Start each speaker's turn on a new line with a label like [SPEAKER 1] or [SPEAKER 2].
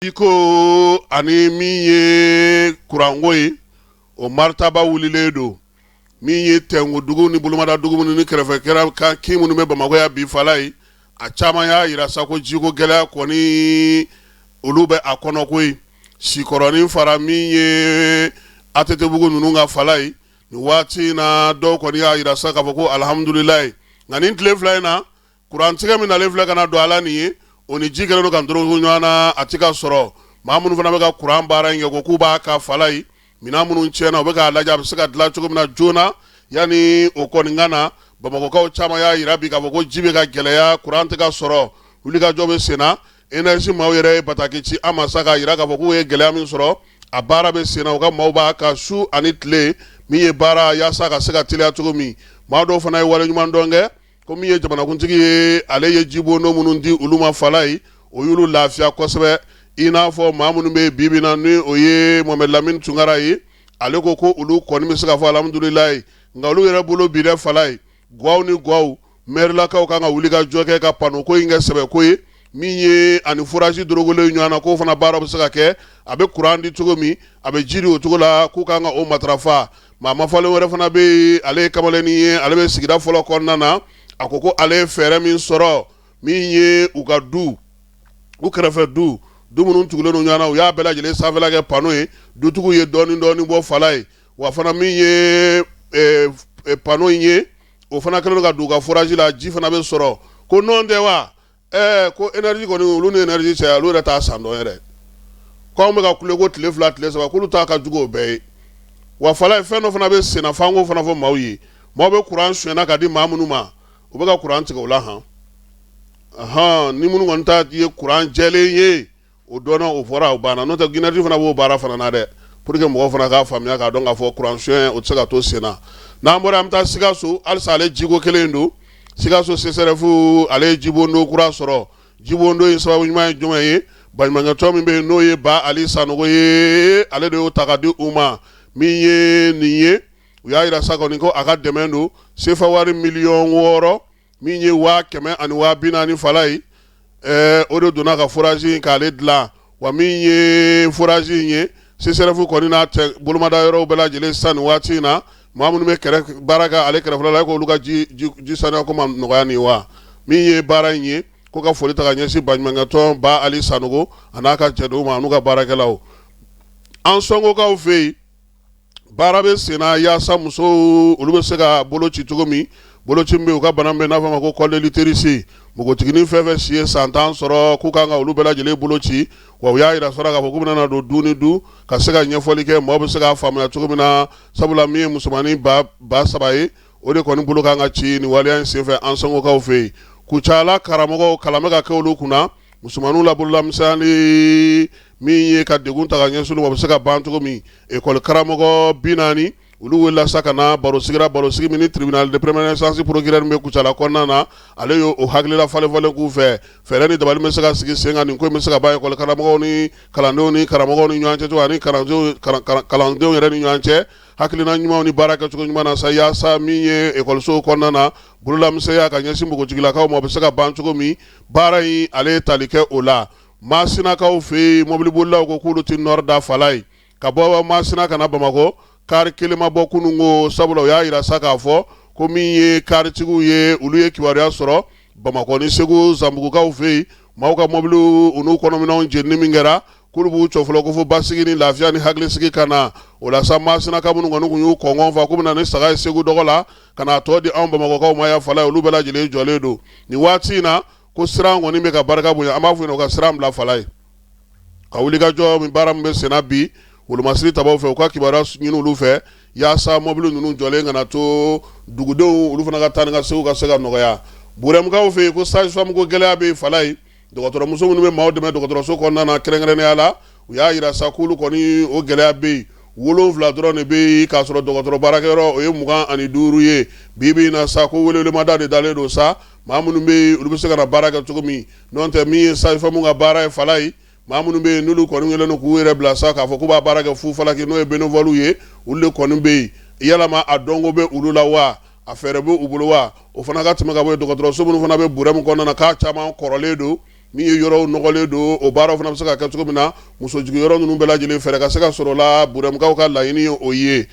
[SPEAKER 1] iko ani min ye kuranko ye o martaba wulilen don min ye tɛngu dugu ni bolomada dugu ni kɛrɛfɛ kɛra ka kin minnu bɛ Bamakɔ ya bi fala ye a caman y'a yira sa ko jiko gɛlɛya kɔni olu bɛ a kɔnɔ koyi sikɔrɔnin fara min ye ATT-bugu ninnu ka fala ye ni waati na dɔw kɔni y'a yira sa k'a fɔ ko alhamdulilayi nka nin tile fila in na kurantigɛ min nalen filɛ ka na don ala nin ye o ni ji kɛlen don ka dɔrɔn ɲɔgɔn na a ti ka sɔrɔ maa minnu fana bɛ ka kuran baara in kɛ ko k'u b'a ka fala ye minɛn minnu tiɲɛna u bɛ k'a lajɛ a bɛ se ka dilan cogo min na joona yanni o kɔni ka na Bamakɔkaw caman y'a yira bi k'a fɔ ko ji bɛ ka gɛlɛya kuran tɛ ka sɔrɔ wulikajɔ bɛ sen na énergie maaw yɛrɛ ye bataki ci an ma sa k'a yira k'a fɔ k'u ye gɛlɛya min sɔrɔ a baara bɛ sen na u ka maaw b'a ka su ani tile min ye baara yaasa ka se ka teliya cogo min maa dɔw fana ye waleɲuman dɔn kɛ ko min ye jamanakuntigi ye ale ye jibondo minnu di olu ma fala ye o y'olu lafiya kosɛbɛ i n'a fɔ maa minnu bɛ bi bi na ni o ye Mohamed Lamine Tunkara ye ale ko ko olu kɔni bɛ se ka fɔ alhamdulilayi nka olu yɛrɛ bolo bi dɛ fala ye gwaw ni gwaw mairelakaw kan ka wuli ka jɔ kɛ ka pano ko in kɛ sɛbɛko ye min ye ani foraji dorogolen ɲɔgɔn na k'o fana baara bɛ se ka kɛ a bɛ kuran di cogo min a bɛ ji di o cogo la k'u kan ka o matarafa maa mafalen wɛrɛ fana bɛ yen ale ye kamalennin ye ale bɛ sigida fɔlɔ kɔnɔna na a ko ko ale ye fɛɛrɛ min sɔrɔ min ye u ka du u kɛrɛfɛ du minnu tugulen don ɲɔgɔn na u y'a bɛɛ lajɛlen sanfɛla kɛ pano ye dutigiw ye dɔɔni bɔ fala ye wa fana min ye pano in ye o fana kɛlen don ka don u ka foraji la ji fana bɛ sɔrɔ ko nɔn tɛ wa ko énergie kɔni olu ni énergie cɛ olu yɛrɛ t'a san dɔn yɛrɛ ko anw bɛ ka kule ko tile fila tile saba k'olu t'a ka jugu o bɛɛ ye wa fala ye fɛn dɔ fana bɛ senna f'an k'o fana fɔ maaw ye maaw bɛ kuran sonyɛna ka di maa minnu ma u bɛ ka kuran tigɛ o la ni minnu kɔni ta ye kuran jɛlen ye o dɔnna o fɔra o banna n'o tɛ énergie fana b'o baara fana na dɛ pour que mɔgɔw fana k'a faamuya k'a dɔn k'a fɔ kuran sonyɛ o tɛ se ka to sen na n'an bɔra an bɛ taa Sikaso halisa ale jiko kelen don Sikaso CSRF ale ye jibondo kura sɔrɔ jibondo in sababu ɲuman ye jumɛn ye baɲumankɛtɔn min bɛ yen n'o ye Ba Ali Sanogo ye ale de y'o ta ka di u ma min ye nin ye u y'a yira sa kɔni ko a ka dɛmɛ don sefa wari miliyɔn 6 min ye 140,040 fala ye o de donna ka foraji in k'ale dilan wa min ye foraji in ye CSRF kɔni n'a bolomada yɔrɔw bɛɛ lajɛlen sisan nin waati in na maa minnu bɛ baara kɛ ale kɛrɛfɛla la k'olu ka ji sanuya ko ma nɔgɔya nin wa min ye baara in ye ko ka foli ta ka ɲɛsin baɲumankɛtɔn Ba Ali Sanogo a n'a ka cɛdenw ma n'u ka baarakɛlaw an sɔnkokaw fɛ yen baara bɛ sen na yaasa musow olu bɛ se ka boloci cogo min boloci min bɛ u ka bana bɛ n'a fɔ ma ko col de l'utérus npogotiginin fɛn fɛn si ye san 10 sɔrɔ k'u kan ka olu bɛɛ lajɛlen boloci wa u y'a yira sɔrɔ k'a fɔ k'u bɛna na don du ni du ka se ka ɲɛfɔli kɛ maaw bɛ se k'a faamuya cogo min na sabula min ye musomanin ba 3 ye o de kɔni bolo kan ka ci nin waleya in senfɛ an sɔnkokaw fɛ yen kucala karamɔgɔw kalan bɛ ka kɛ olu kunna musomaninw la bololamisɛnnin min ye ka degun ta ka ɲɛsin olu ma u bɛ se ka ban cogo min ekɔli karamɔgɔ 40 olu wulila sa ka na barosigi min ni tribunal de première instance procureur min bɛ Kucala kɔnɔna na ale y'o hakilila falenfalen k'u fɛ fɛɛrɛ ni dabali bɛ se ka sigi sen kan nin ko in bɛ se ka ban ekɔli karamɔgɔw ni kalandenw ni karamɔgɔw ni ɲɔgɔn cɛ cogo ani kalandenw yɛrɛ ni ɲɔgɔn cɛ hakilina ɲumanw ni baara kɛcogo ɲuman na sa yaasa min ye ekɔlisow kɔnɔna na bololamisɛnya ka ɲɛsin npogotigilakaw ma o bɛ se ka ban cogo min baara in ale ye tali kɛ o la Masinakaw fɛ yen mɔbilibolilaw ko k'olu tɛ nɔrɔ da fala ye ka bɔ Masina ka na Bamakɔ kari kelen ma bɔ kunun ko sabula o y'a yira sa k'a fɔ ko min ye karitigiw ye olu ye kibaruya sɔrɔ Bamakɔ ni Segu Zanbugukaw fɛ yen maaw ka mɔbiliw u n'u kɔnɔminɛnw jenini min kɛra k'olu b'u cɔfɔlɔ ko fo basigi ni lafiya ni hakilisigi ka na o la sa Masinaka minnu kɔni tun y'u kɔngɔn fa k'u bɛna ni saga ye Segu dɔgɔ la ka n'a tɔ di anw Bamakɔkaw ma ya fala ye olu bɛɛ lajɛlen jɔlen don nin waati in na ko siran kɔni bɛ ka barika bonya an b'a fɔ yen u ka siran bila fala ye ka wulikajɔ min baara min bɛ senna bi wolomasiri tabaw fɛ u ka kibaruya ɲini olu fɛ yaasa mɔbili ninnu jɔlen kana to dugudenw olu fana ka taa ni ka seginw ka se ka nɔgɔya Burɛmukaw fɛ yen ko sage-femme ko gɛlɛya bɛ fala ye dɔgɔtɔrɔmuso minnu bɛ maaw dɛmɛ dɔgɔtɔrɔso kɔnɔna na kɛrɛnkɛrɛnnenya la u y'a yira sa k'olu kɔni o gɛlɛya bɛ yen 7 dɔrɔn de bɛ yen k'a sɔrɔ dɔgɔtɔrɔ baarakɛyɔrɔ o ye 25 ye bi in na sa ko welewelemada de dalen don sa maa minnu bɛ yen olu bɛ se ka na baara kɛ cogo min n'o tɛ min ye sage-femme ka baara ye fala ye maa minnu bɛ yen n'olu kɔni wele k'u yɛrɛ bila sa k'a fɔ k'u b'a baara kɛ fu falaki n'o ye bénévole ye olu de kɔni bɛ yen yalama a dɔnko bɛ olu la wa a fɛɛrɛ bɛ u bolo wa o fana ka tɛmɛ ka bɔ yen dɔgɔtɔrɔso minnu fana bɛ Burɛmu kɔnɔna na k'a caman kɔrɔlen don min ye yɔrɔw nɔgɔlen don o baaraw fana bɛ se ka kɛ cogo min na muso jigin yɔrɔ ninnu bɛɛ lajɛlen fɛɛrɛ ka se ka sɔrɔ la Burɛmukaw ka laɲini ye o ye